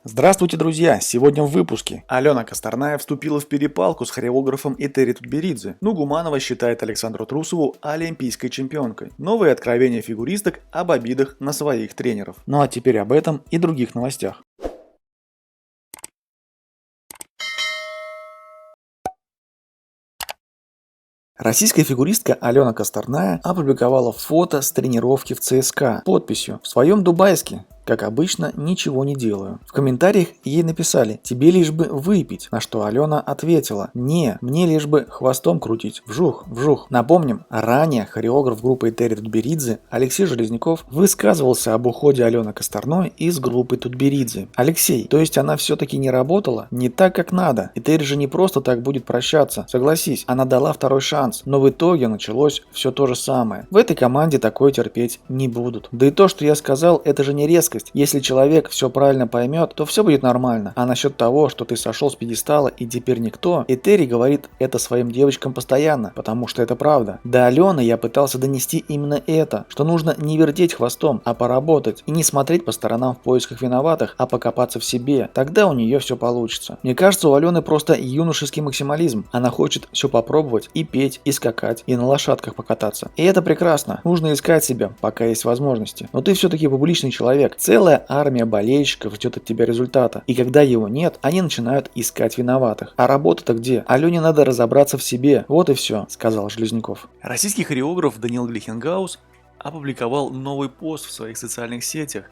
Здравствуйте, друзья! Сегодня в выпуске. Алена Косторная вступила в перепалку с хореографом Этери Тутберидзе. Нугуманова считает Александру Трусову олимпийской чемпионкой. Новые откровения фигуристок об обидах на своих тренеров. Ну а теперь об этом и других новостях. Российская фигуристка Алена Косторная опубликовала фото с тренировки в ЦСКА с подписью «В своем Дубайске. Как обычно, ничего не делаю». В комментариях ей написали «Тебе лишь бы выпить», на что Алена ответила «Не, мне лишь бы хвостом крутить, вжух, вжух». Напомним, ранее хореограф группы Этери Тутберидзе Алексей Железняков высказывался об уходе Алены Косторной из группы Тутберидзе. Алексей, то есть она все-таки не работала? Не так, как надо. Этери же не просто так будет прощаться. Согласись, она дала второй шанс, но в итоге началось все то же самое. В этой команде такое терпеть не будут. Да и то, что я сказал, это же не резкость. Если человек все правильно поймет, то все будет нормально. А насчет того, что ты сошел с пьедестала и теперь никто, Этери говорит это своим девочкам постоянно, потому что это правда. До Алены я пытался донести именно это, что нужно не вертеть хвостом, а поработать, и не смотреть по сторонам в поисках виноватых, а покопаться в себе. Тогда у нее все получится. Мне кажется, у Алены просто юношеский максимализм. Она хочет все попробовать, и петь, и скакать, и на лошадках покататься. И это прекрасно. Нужно искать себя, пока есть возможности. Но ты все-таки публичный человек. Целая армия болельщиков ждет от тебя результата. И когда его нет, они начинают искать виноватых. А работа-то где? Алене надо разобраться в себе. Вот и все, сказал Железняков. Российский хореограф Даниил Глихенгаус опубликовал новый пост в своих социальных сетях.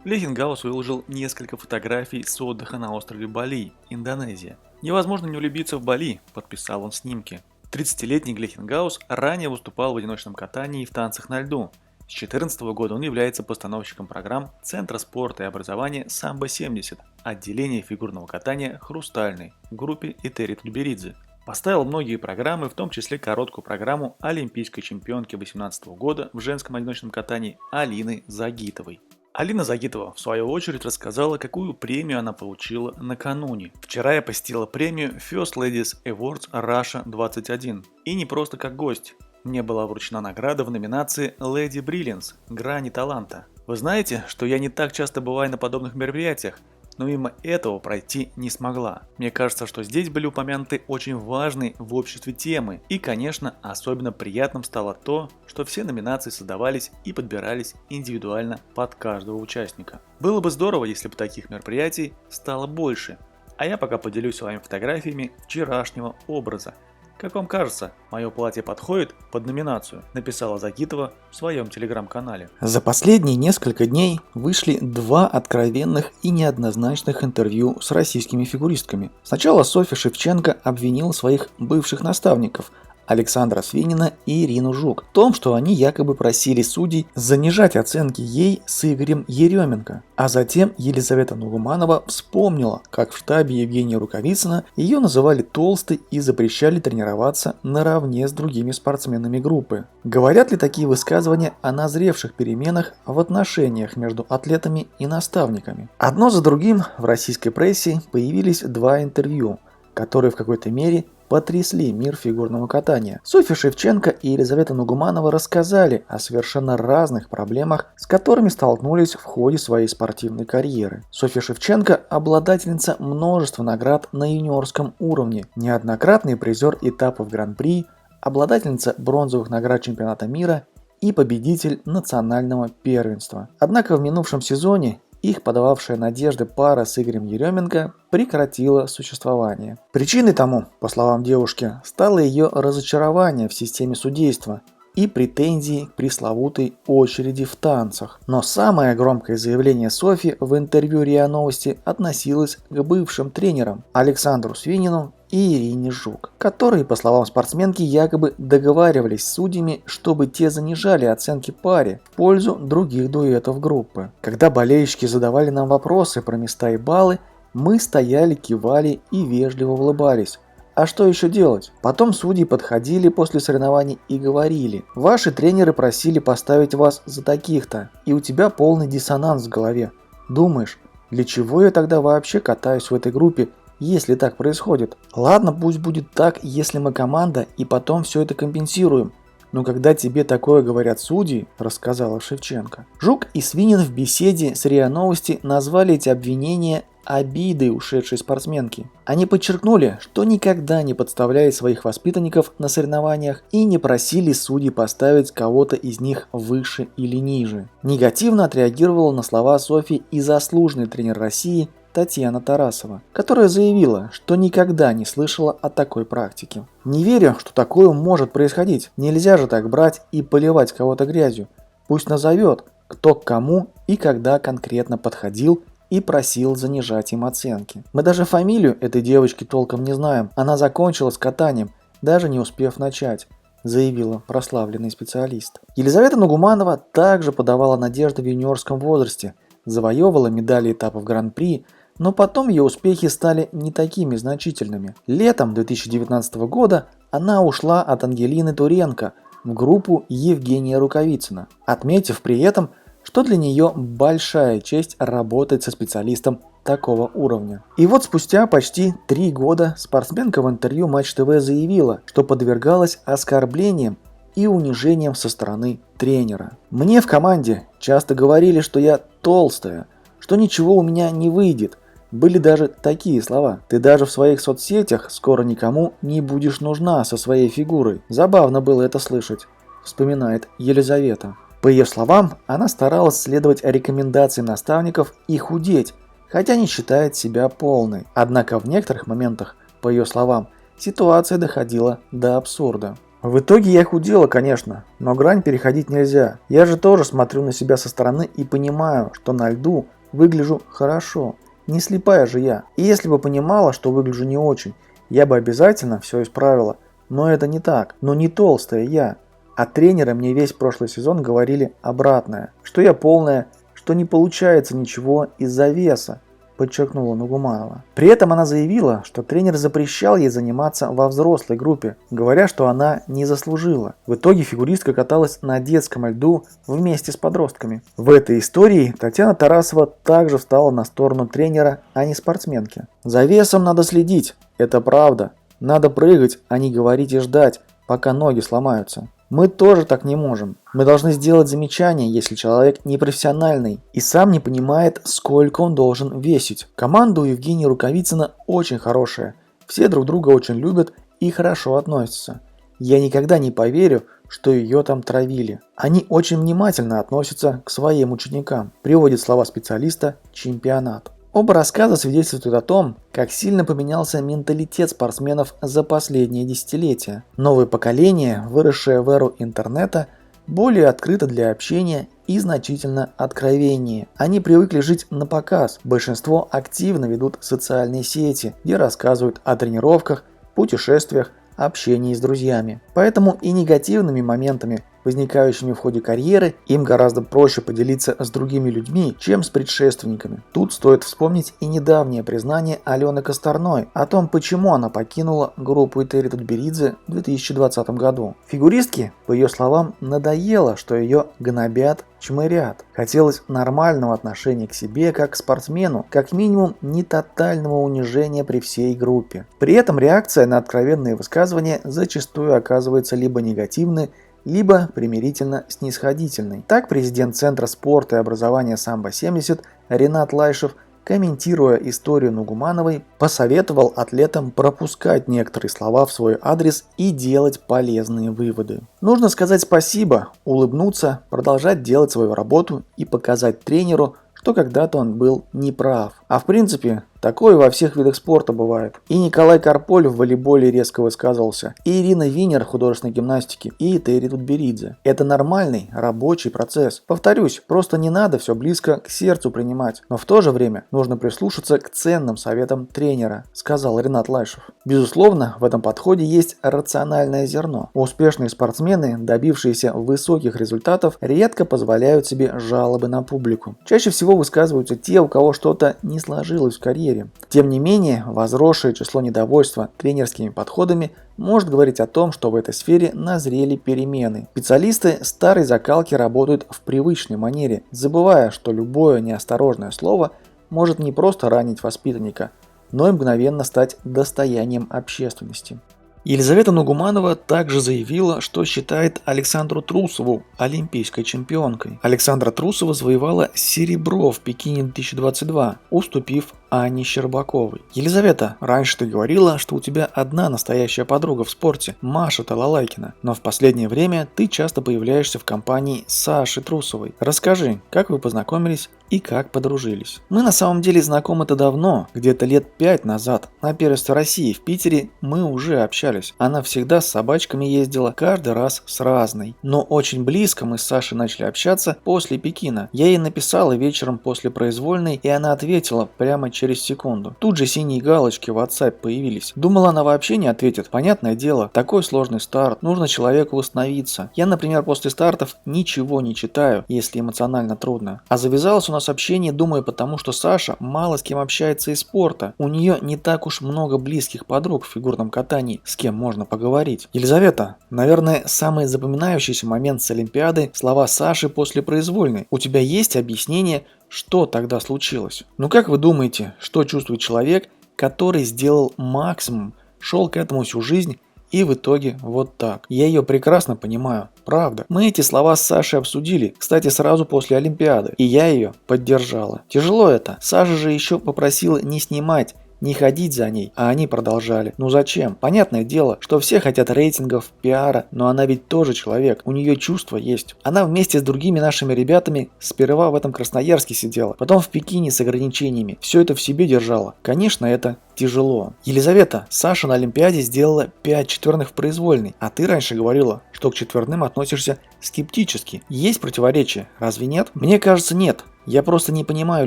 Глихенгаус выложил несколько фотографий с отдыха на острове Бали, Индонезия. «Невозможно не влюбиться в Бали», – подписал он снимки. 30-летний Глихенгаус ранее выступал в одиночном катании и в танцах на льду. С 2014 года он является постановщиком программ Центра спорта и образования «Самбо-70», отделения фигурного катания «Хрустальный» в группе Этери Тутберидзе. Поставил многие программы, в том числе короткую программу олимпийской чемпионки 2018 года в женском одиночном катании Алины Загитовой. Алина Загитова, в свою очередь, рассказала, какую премию она получила накануне. «Вчера я посетила премию First Ladies Awards Russia 21. И не просто как гость. Мне была вручена награда в номинации Lady Brilliance – Грани таланта. Вы знаете, что я не так часто бываю на подобных мероприятиях, но мимо этого пройти не смогла. Мне кажется, что здесь были упомянуты очень важные в обществе темы. И, конечно, особенно приятным стало то, что все номинации создавались и подбирались индивидуально под каждого участника. Было бы здорово, если бы таких мероприятий стало больше. А я пока поделюсь с вами фотографиями вчерашнего образа. Как вам кажется, мое платье подходит под номинацию, написала Загитова в своем телеграм-канале. За последние несколько дней вышли два откровенных и неоднозначных интервью с российскими фигуристками. Сначала Софья Шевченко обвинила своих бывших наставников Александра Свинина и Ирину Жук в том, что они якобы просили судей занижать оценки ей с Игорем Еременко. А затем Елизавета Нугуманова вспомнила, как в штабе Евгения Рукавицына ее называли толстой и запрещали тренироваться наравне с другими спортсменами группы. Говорят ли такие высказывания о назревших переменах в отношениях между атлетами и наставниками? Одно за другим в российской прессе появились два интервью, которые в какой-то мере потрясли мир фигурного катания. Софья Шевченко и Елизавета Нугуманова рассказали о совершенно разных проблемах, с которыми столкнулись в ходе своей спортивной карьеры. Софья Шевченко – обладательница множества наград на юниорском уровне, неоднократный призер этапов Гран-при, обладательница бронзовых наград чемпионата мира и победитель национального первенства. Однако в минувшем сезоне их подававшая надежды пара с Игорем Еременко прекратила существование. Причиной тому, по словам девушки, стало ее разочарование в системе судейства и претензии к пресловутой очереди в танцах. Но самое громкое заявление Софьи в интервью РИА Новости относилось к бывшим тренерам Александру Свинину и Ирине Жук, которые, по словам спортсменки, якобы договаривались с судьями, чтобы те занижали оценки паре в пользу других дуэтов группы. Когда болельщики задавали нам вопросы про места и баллы, мы стояли, кивали и вежливо улыбались. А что еще делать? Потом судьи подходили после соревнований и говорили: ваши тренеры просили поставить вас за таких-то, и у тебя полный диссонанс в голове. Думаешь, для чего я тогда вообще катаюсь в этой группе, если так происходит? Ладно, пусть будет так, если мы команда и потом все это компенсируем. Но когда тебе такое говорят судьи, рассказала Шевченко. Жук и Свинин в беседе с РИА Новости назвали эти обвинения обидой ушедшей спортсменки. Они подчеркнули, что никогда не подставляли своих воспитанников на соревнованиях и не просили судей поставить кого-то из них выше или ниже. Негативно отреагировала на слова Софьи и заслуженный тренер России Татьяна Тарасова, которая заявила, что никогда не слышала о такой практике. «Не верю, что такое может происходить. Нельзя же так брать и поливать кого-то грязью. Пусть назовет, кто к кому и когда конкретно подходил и просил занижать им оценки. Мы даже фамилию этой девочки толком не знаем. Она закончила с катанием, даже не успев начать», заявила прославленный специалист. Елизавета Нугуманова также подавала надежды в юниорском возрасте, завоевывала медали этапов Гран-при, но потом ее успехи стали не такими значительными. Летом 2019 года она ушла от Ангелины Туренко в группу Евгения Рукавицына, отметив при этом, что для нее большая честь работать со специалистом такого уровня. И вот спустя почти 3 года спортсменка в интервью Матч ТВ заявила, что подвергалась оскорблениям и унижениям со стороны тренера. «Мне в команде часто говорили, что я толстая, что ничего у меня не выйдет. Были даже такие слова. Ты даже в своих соцсетях скоро никому не будешь нужна со своей фигурой. Забавно было это слышать», вспоминает Елизавета. По ее словам, она старалась следовать рекомендациям наставников и худеть, хотя не считает себя полной. Однако в некоторых моментах, по ее словам, ситуация доходила до абсурда. «В итоге я худела, конечно, но грань переходить нельзя. Я же тоже смотрю на себя со стороны и понимаю, что на льду выгляжу хорошо. Не слепая же я. И если бы понимала, что выгляжу не очень, я бы обязательно все исправила. Но это не так. Но не толстая я. А тренеры мне весь прошлый сезон говорили обратное. Что я полная, что не получается ничего из-за веса», подчеркнула Нугуманова. При этом она заявила, что тренер запрещал ей заниматься во взрослой группе, говоря, что она не заслужила. В итоге фигуристка каталась на детском льду вместе с подростками. В этой истории Татьяна Тарасова также встала на сторону тренера, а не спортсменки. «За весом надо следить, это правда. Надо прыгать, а не говорить и ждать, пока ноги сломаются. Мы тоже так не можем. Мы должны сделать замечание, если человек непрофессиональный и сам не понимает, сколько он должен весить. Команда у Евгения Рукавицына очень хорошая. Все друг друга очень любят и хорошо относятся. Я никогда не поверю, что ее там травили. Они очень внимательно относятся к своим ученикам», приводит слова специалиста «Чемпионат». Оба рассказа свидетельствуют о том, как сильно поменялся менталитет спортсменов за последние десятилетия. Новое поколение, выросшее в эру интернета, более открыто для общения и значительно откровеннее. Они привыкли жить на показ. Большинство активно ведут социальные сети, где рассказывают о тренировках, путешествиях, общении с друзьями. Поэтому и негативными моментами, возникающими в ходе карьеры, им гораздо проще поделиться с другими людьми, чем с предшественниками. Тут стоит вспомнить и недавнее признание Алены Косторной о том, почему она покинула группу Этери Тутберидзе в 2020 году. Фигуристке, по ее словам, надоело, что ее гнобят, чмырят. Хотелось нормального отношения к себе как к спортсмену, как минимум не тотального унижения при всей группе. При этом реакция на откровенные высказывания зачастую оказывается либо негативной, либо примирительно снисходительной. Так президент Центра спорта и образования «Самбо-70» Ренат Лайшев, комментируя историю Нугумановой, посоветовал атлетам пропускать некоторые слова в свой адрес и делать полезные выводы. Нужно сказать спасибо, улыбнуться, продолжать делать свою работу и показать тренеру, что когда-то он был неправ. А в принципе, такое во всех видах спорта бывает. И Николай Карполь в волейболе резко высказывался, и Ирина Винер в художественной гимнастике, и Этери Тутберидзе. Это нормальный рабочий процесс. Повторюсь, просто не надо все близко к сердцу принимать, но в то же время нужно прислушаться к ценным советам тренера, сказал Ренат Лайшев. Безусловно, в этом подходе есть рациональное зерно. Успешные спортсмены, добившиеся высоких результатов, редко позволяют себе жалобы на публику. Чаще всего высказываются те, у кого что-то не сложилось в карьере. Тем не менее, возросшее число недовольства тренерскими подходами может говорить о том, что в этой сфере назрели перемены. Специалисты старой закалки работают в привычной манере, забывая, что любое неосторожное слово может не просто ранить воспитанника, но и мгновенно стать достоянием общественности. Елизавета Нугуманова также заявила, что считает Александру Трусову олимпийской чемпионкой. Александра Трусова завоевала серебро в Пекине 2022, уступив Ани Щербаковой. Елизавета, раньше ты говорила, что у тебя одна настоящая подруга в спорте, Маша Талалайкина, но в последнее время ты часто появляешься в компании Саши Трусовой. Расскажи, как вы познакомились и как подружились? Мы на самом деле знакомы-то давно, где-то лет 5 назад. На первенстве России в Питере мы уже общались. Она всегда с собачками ездила, каждый раз с разной. Но очень близко мы с Сашей начали общаться после Пекина. Я ей написала вечером после произвольной, и она ответила прямо через секунду. Тут же синие галочки в WhatsApp появились. Думала, она вообще не ответит. Понятное дело, такой сложный старт, нужно человеку восстановиться. Я, например, после стартов ничего не читаю, если эмоционально трудно. А завязалось у нас общение, думаю, потому что Саша мало с кем общается из спорта. У нее не так уж много близких подруг в фигурном катании, с кем можно поговорить. Елизавета, наверное, самый запоминающийся момент с Олимпиады – слова Саши после произвольной. У тебя есть объяснение, что тогда случилось? Ну как вы думаете, что чувствует человек, который сделал максимум, шел к этому всю жизнь, и в итоге вот так? Я ее прекрасно понимаю, правда. Мы эти слова с Сашей обсудили, кстати, сразу после Олимпиады, и я ее поддержала. Тяжело это. Саша же еще попросила не снимать, не ходить за ней, а они продолжали. Ну зачем? Понятное дело, что все хотят рейтингов, пиара, но она ведь тоже человек, у нее чувства есть. Она вместе с другими нашими ребятами сперва в этом Красноярске сидела, потом в Пекине с ограничениями. Все это в себе держала. Конечно, это тяжело. Елизавета, Саша на Олимпиаде сделала 5 четверных в произвольной, а ты раньше говорила, что к четверным относишься скептически. Есть противоречия, разве нет? Мне кажется, нет. Я просто не понимаю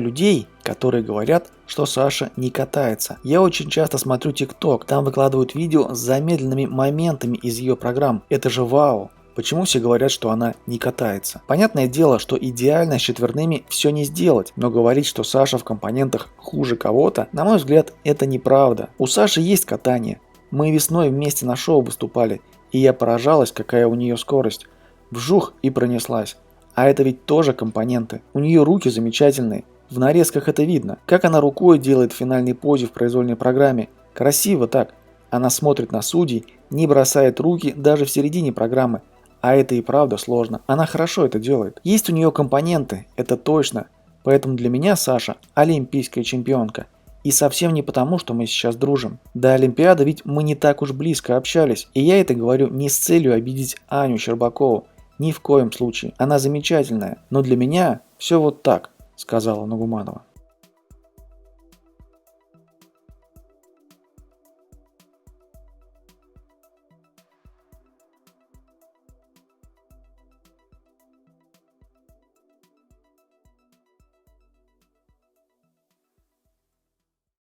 людей, которые говорят, что Саша не катается. Я очень часто смотрю ТикТок, там выкладывают видео с замедленными моментами из ее программ. Это же вау! Почему все говорят, что она не катается? Понятное дело, что идеально с четверными все не сделать, но говорить, что Саша в компонентах хуже кого-то, на мой взгляд, это неправда. У Саши есть катание. Мы весной вместе на шоу выступали, и я поражалась, какая у нее скорость. Вжух и пронеслась. А это ведь тоже компоненты. У нее руки замечательные. В нарезках это видно. Как она рукой делает в финальной позе в произвольной программе. Красиво так. Она смотрит на судей, не бросает руки даже в середине программы. А это и правда сложно. Она хорошо это делает. Есть у нее компоненты, это точно. Поэтому для меня Саша олимпийская чемпионка. И совсем не потому, что мы сейчас дружим. До Олимпиады ведь мы не так уж близко общались. И я это говорю не с целью обидеть Аню Щербакову. Ни в коем случае. Она замечательная. Но для меня все вот так, сказала Нугуманова.